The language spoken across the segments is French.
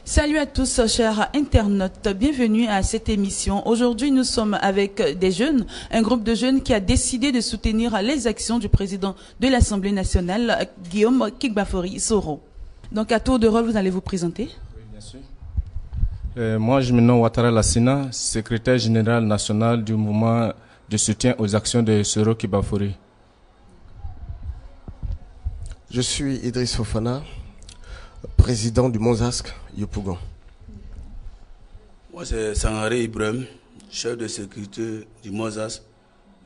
Salut à tous, chers internautes, bienvenue à cette émission. Aujourd'hui, nous sommes avec des jeunes, un groupe de jeunes qui a décidé de soutenir les actions du président de l'Assemblée nationale, Guillaume Kigbafori Soro. Donc, à tour de rôle, vous allez vous présenter. Oui, bien sûr. Moi, je me nomme Ouattara Lassina, secrétaire général national du mouvement de soutien aux actions de Soro Kigbafori. Je suis Idriss Fofana, président du Monzask Yopougon. Moi, c'est Sangaré Ibrahim, chef de sécurité du Monzask,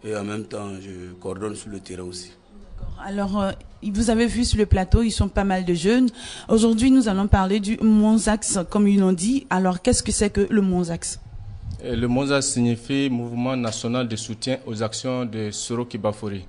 et en même temps, je coordonne sur le terrain aussi. Alors, vous avez vu sur le plateau, ils sont pas mal de jeunes. Aujourd'hui, nous allons parler du Monzask, comme ils l'ont dit. Alors, qu'est-ce que c'est que le Monzask? Le Monzask signifie Mouvement national de soutien aux actions de Soro Kigbafori.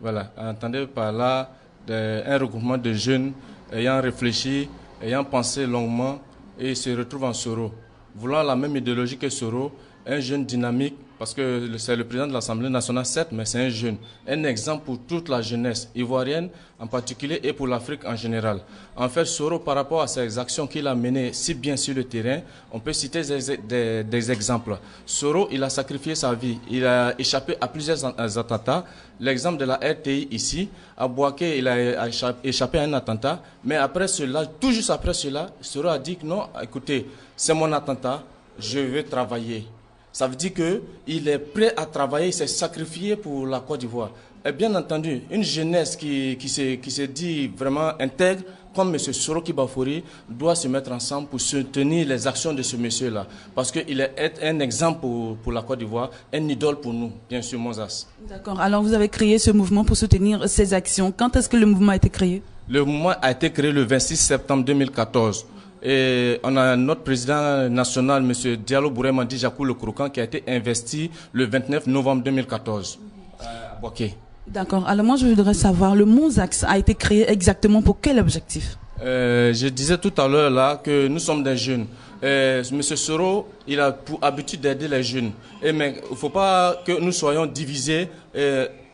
Voilà, entendez par là un regroupement de jeunes ayant réfléchi, ayant pensé longuement et se retrouvent en Soro. Voulant la même idéologie que Soro, un jeune dynamique, parce que c'est le président de l'Assemblée nationale, certes, mais c'est un jeune. Un exemple pour toute la jeunesse ivoirienne en particulier et pour l'Afrique en général. En fait, Soro, par rapport à ses actions qu'il a menées si bien sur le terrain, on peut citer des exemples. Soro, il a sacrifié sa vie. Il a échappé à plusieurs attentats. L'exemple de la RTI ici, à Bouaké, il a échappé à un attentat. Mais après cela, tout juste après cela, Soro a dit que non, écoutez, c'est mon attentat, je vais travailler. Ça veut dire qu'il est prêt à travailler, il s'est sacrifié pour la Côte d'Ivoire. Et bien entendu, une jeunesse qui se dit vraiment intègre, comme M. Soro Kigbafori, doit se mettre ensemble pour soutenir les actions de ce monsieur-là. Parce qu'il est un exemple pour la Côte d'Ivoire, un idole pour nous, bien sûr, Monzask. D'accord. Alors, vous avez créé ce mouvement pour soutenir ces actions. Quand est-ce que le mouvement a été créé? Le mouvement a été créé le 26 septembre 2014. Et on a notre président national, M. Diallo Bouré-Mandi Jakou Le Croquant, qui a été investi le 29 novembre 2014 à Bouaké. D'accord. Alors moi, je voudrais savoir, le Monzask a été créé exactement pour quel objectif? Je disais tout à l'heure là que nous sommes des jeunes. M. Soro, il a pour habitude d'aider les jeunes. Mais il ne faut pas que nous soyons divisés.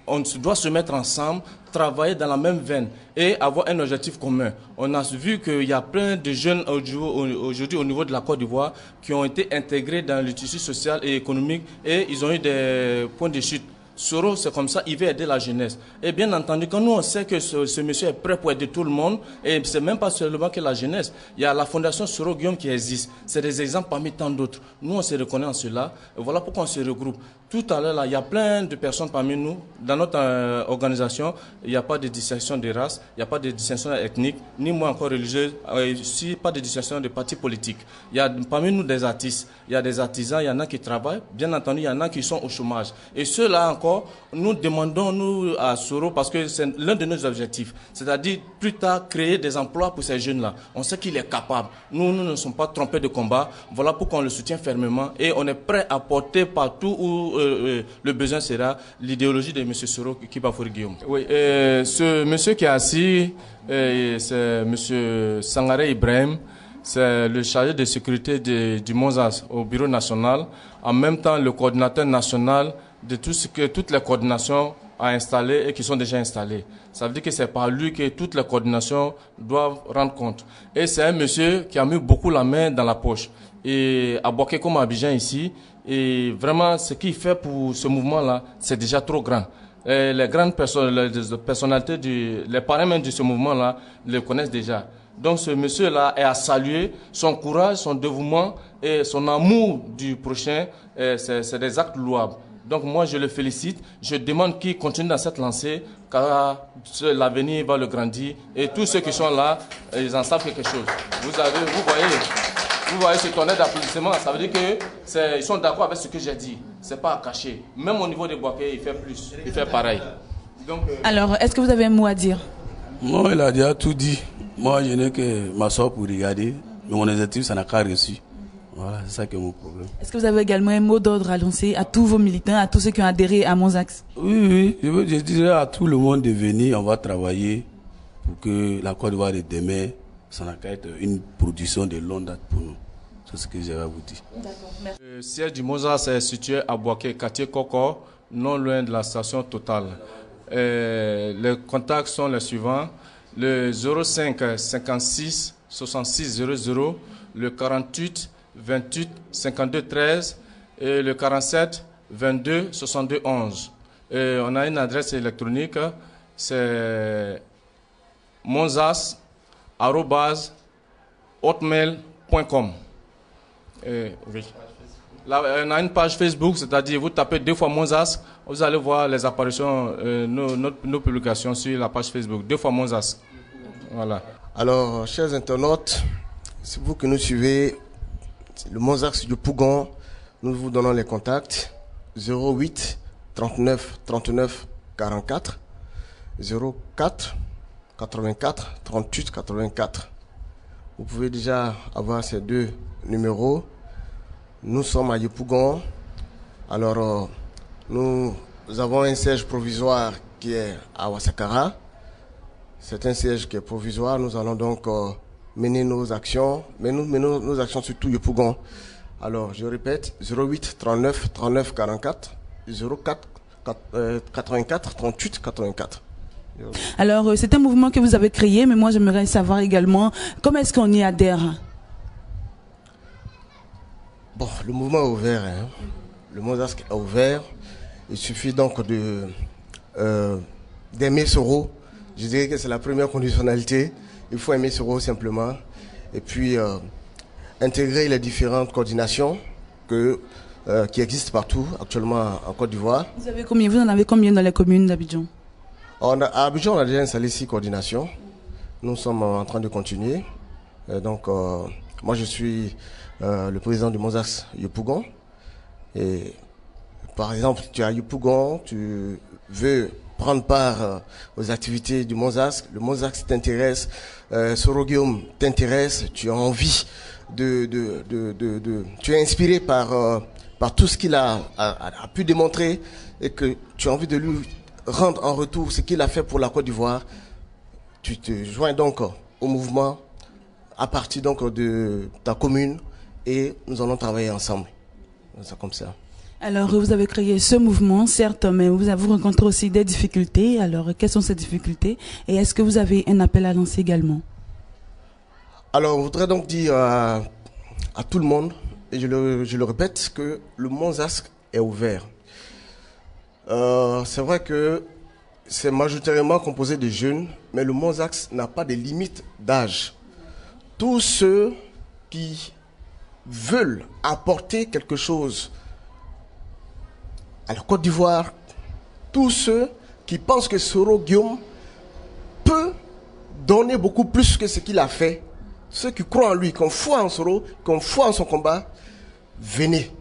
On doit se mettre ensemble, travailler dans la même veine et avoir un objectif commun. On a vu qu'il y a plein de jeunes aujourd'hui au niveau de la Côte d'Ivoire qui ont été intégrés dans le tissu social et économique et ils ont eu des points de chute. Soro, c'est comme ça, il veut aider la jeunesse. Et bien entendu, quand nous on sait que ce monsieur est prêt pour aider tout le monde, et c'est même pas seulement que la jeunesse, il y a la fondation Soro Guillaume qui existe. C'est des exemples parmi tant d'autres. Nous, on se reconnaît en cela. Et voilà pourquoi on se regroupe. Tout à l'heure, là, il y a plein de personnes parmi nous. Dans notre organisation, il n'y a pas de distinction de race, il n'y a pas de distinction ethnique, ni moins encore religieuse, aussi pas de distinction de partis politiques. Il y a parmi nous des artistes, il y a des artisans, il y en a qui travaillent. Bien entendu, il y en a qui sont au chômage. Et ceux-là encore, nous demandons nous à Soro, parce que c'est l'un de nos objectifs, c'est-à-dire plus tard créer des emplois pour ces jeunes-là. On sait qu'il est capable. Nous ne sommes pas trompés de combat. Voilà pourquoi on le soutient fermement et on est prêt à porter partout où le besoin sera l'idéologie de M. Soro Kigbafori Guillaume. Oui, ce monsieur qui est assis, c'est M. Sangaré Ibrahim. C'est le chargé de sécurité du Monzask au bureau national, en même temps le coordinateur national de tout ce que toutes les coordinations à installer et qui sont déjà installées. Ça veut dire que c'est par lui que toutes les coordinations doivent rendre compte. Et c'est un monsieur qui a mis beaucoup la main dans la poche. Et à Bouaké comme à Abidjan ici, et vraiment ce qu'il fait pour ce mouvement-là, c'est déjà trop grand. Et les grandes personnalités, les parrains même de ce mouvement-là, le connaissent déjà. Donc ce monsieur-là est à saluer, son courage, son dévouement et son amour du prochain, c'est des actes louables. Donc moi je le félicite, je demande qu'il continue dans cette lancée car l'avenir va le grandir et tous ceux qui sont là, ils en savent quelque chose. Vous voyez ce tonnerre d'applaudissements, ça veut dire qu'ils sont d'accord avec ce que j'ai dit, c'est pas à cacher. Même au niveau des Bouaké, il fait plus, il fait pareil. Donc, alors, est-ce que vous avez un mot à dire? Moi, il a déjà tout dit. Moi, je n'ai que ma soeur pour regarder, mais mon objectif, ça n'a qu'à reçu. Voilà, c'est ça qui est mon problème. Est-ce que vous avez également un mot d'ordre à lancer à tous vos militants, à tous ceux qui ont adhéré à Monzask? Oui, je dirais à tout le monde de venir, on va travailler pour que la Côte d'Ivoire de demain, ça n'a qu'à être une production de longue date pour nous. C'est ce que j'ai à vous dire. Le siège du Monzask est situé à Bouaké, quartier Koko, non loin de la station Total. Les contacts sont les suivants. Le 05 56 66 00 le 48 28 52 13 et le 47 22 62 11. Et on a une adresse électronique, c'est monzas@hotmail.com. Oui. Là, on a une page Facebook, c'est-à-dire vous tapez 2 fois Monzas, vous allez voir les apparitions, nos publications sur la page Facebook. 2 fois Monzas. Voilà. Alors, chers internautes, c'est vous qui nous suivez, le Monzask du Pougon, nous vous donnons les contacts 08 39 39 44 04 84 38 84. Vous pouvez déjà avoir ces 2 numéros. Nous sommes à Yopougon. Alors, nous avons un siège provisoire qui est à Ouassakara. C'est un siège qui est provisoire. Nous allons donc mener nos actions, mais nous menons nos actions surtout Yopougon. Alors, je répète, 08 39 39 44 04 84 38 84. Alors, c'est un mouvement que vous avez créé, mais moi, j'aimerais savoir également comment est-ce qu'on y adhère. Bon, le mouvement est ouvert. Hein. Le Monzask est ouvert. Il suffit donc d'aimer Soro. Je dirais que c'est la première conditionnalité. Il faut aimer Soro simplement. Et puis, intégrer les différentes coordinations qui existent partout actuellement en Côte d'Ivoire. Vous en avez combien dans les communes d'Abidjan? À Abidjan, on a déjà installé 6 coordinations. Nous sommes en train de continuer. Donc, moi, je suis le président du Monzask Yopougon. Et par exemple, tu es à Yopougon, tu veux prendre part aux activités du Monzask, le Monzask t'intéresse, Soro Guillaume t'intéresse, tu as envie tu es inspiré par tout ce qu'il a pu démontrer et que tu as envie de lui rendre en retour ce qu'il a fait pour la Côte d'Ivoire. Tu te joins donc au mouvement à partir donc de ta commune et nous allons travailler ensemble. C'est comme ça. Alors, vous avez créé ce mouvement, certes, mais vous avez rencontré aussi des difficultés. Alors, quelles sont ces difficultés? Et est-ce que vous avez un appel à lancer également? Alors, on voudrait donc dire à tout le monde, et je le répète, que le Monzask est ouvert. C'est vrai que c'est majoritairement composé de jeunes, mais le Monzask n'a pas de limite d'âge. Tous ceux qui veulent apporter quelque chose à la Côte d'Ivoire, tous ceux qui pensent que Soro Guillaume peut donner beaucoup plus que ce qu'il a fait, ceux qui croient en lui, qui ont foi en Soro, qui ont foi en son combat, venez.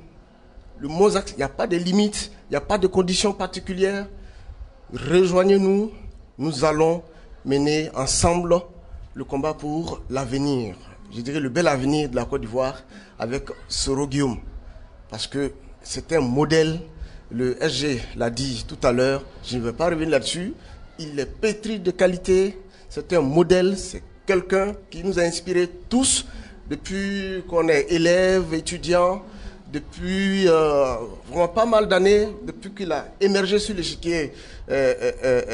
Le Monzask, il n'y a pas de limite, il n'y a pas de conditions particulières. Rejoignez-nous, nous allons mener ensemble le combat pour l'avenir. Je dirais le bel avenir de la Côte d'Ivoire avec Soro Guillaume. Parce que c'est un modèle, le SG l'a dit tout à l'heure, je ne vais pas revenir là-dessus. Il est pétri de qualité, c'est un modèle, c'est quelqu'un qui nous a inspirés tous depuis qu'on est élèves, étudiants, depuis vraiment pas mal d'années, depuis qu'il a émergé sur l'échiquier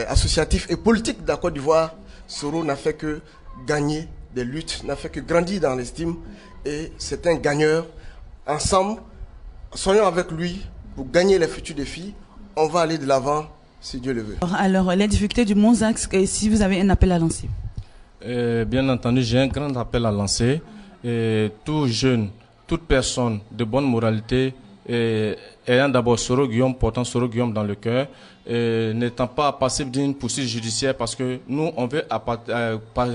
associatif et politique de la Côte d'Ivoire. Soro n'a fait que gagner des luttes, n'a fait que grandir dans l'estime et c'est un gagneur. Ensemble, soyons avec lui pour gagner les futurs défis. On va aller de l'avant si Dieu le veut. Alors, les difficultés du Monzask, si vous avez un appel à lancer. Bien entendu, j'ai un grand appel à lancer. Tout jeune, toute personne de bonne moralité, ayant d'abord Soro Guillaume, portant Soro Guillaume dans le cœur, n'étant pas passible d'une poursuite judiciaire parce que nous, on veut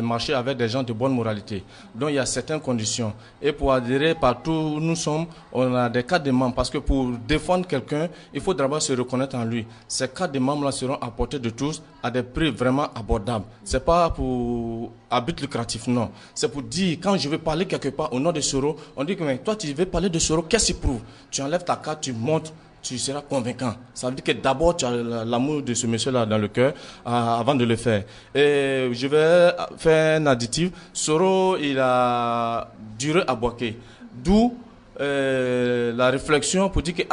marcher avec des gens de bonne moralité. Donc, il y a certaines conditions. Et pour adhérer partout où nous sommes, on a des cartes de membres parce que pour défendre quelqu'un, il faut d'abord se reconnaître en lui. Ces cartes de membres-là seront apportées de tous à des prix vraiment abordables. C'est pas pour à but lucratif, non. C'est pour dire, quand je veux parler quelque part au nom de Soro, on dit que mais toi, tu veux parler de Soro, qu'est-ce qui prouve? Tu enlèves ta carte, tu montes, tu seras convaincant. Ça veut dire que d'abord, tu as l'amour de ce monsieur-là dans le cœur avant de le faire. Et je vais faire un additif. Soro, il a duré à Boaké. D'où la réflexion pour dire que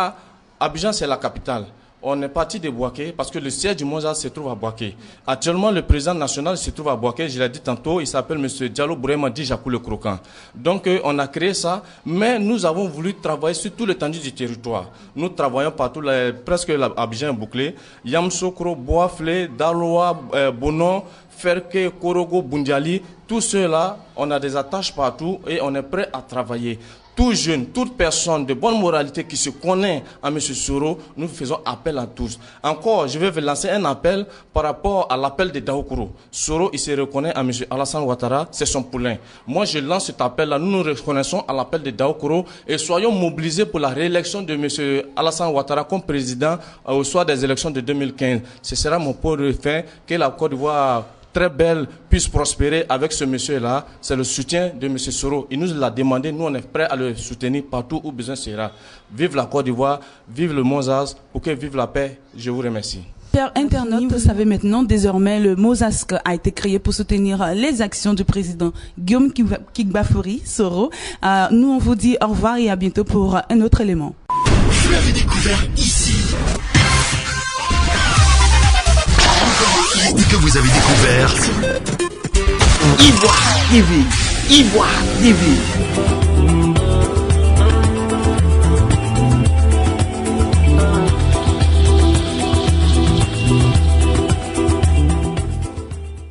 Abidjan, c'est la capitale. on est parti de Bouaké parce que le siège du Mozart se trouve à Bouaké. Actuellement, le président national se trouve à Bouaké. Je l'ai dit tantôt, il s'appelle M. Diallo Bourema Dijakou le Croquant. Donc, on a créé ça, mais nous avons voulu travailler sur tout l'étendue du territoire. Nous travaillons partout, presque Abidjan bouclé. Yamsokro, Boaflé, Daloa, Bonon, Ferke, Korogo, Bundiali, tout cela, on a des attaches partout et on est prêt à travailler. Tout jeune, toute personne de bonne moralité qui se connaît à M. Soro, nous faisons appel à tous. Encore, je vais vous lancer un appel par rapport à l'appel de Daoukoro. Soro, il se reconnaît à M. Alassane Ouattara, c'est son poulain. Moi, je lance cet appel-là. Nous nous reconnaissons à l'appel de Daoukoro et soyons mobilisés pour la réélection de M. Alassane Ouattara comme président au soir des élections de 2015. Ce sera mon point de fin que la Côte d'Ivoire très belle puisse prospérer avec ce monsieur-là. C'est le soutien de M. Soro. Il nous l'a demandé. Nous, on est prêts à le soutenir partout où besoin sera. Vive la Côte d'Ivoire, vive le Mozart, pour que vive la paix. Je vous remercie. Chers internautes, vous savez maintenant, désormais, le Mozasque a été créé pour soutenir les actions du président Guillaume Kigbafouri, Soro. Nous, on vous dit au revoir et à bientôt pour un autre élément. Vous l'avez découvert ici. Que vous avez découvert Ivoire TV. Ivoire TV.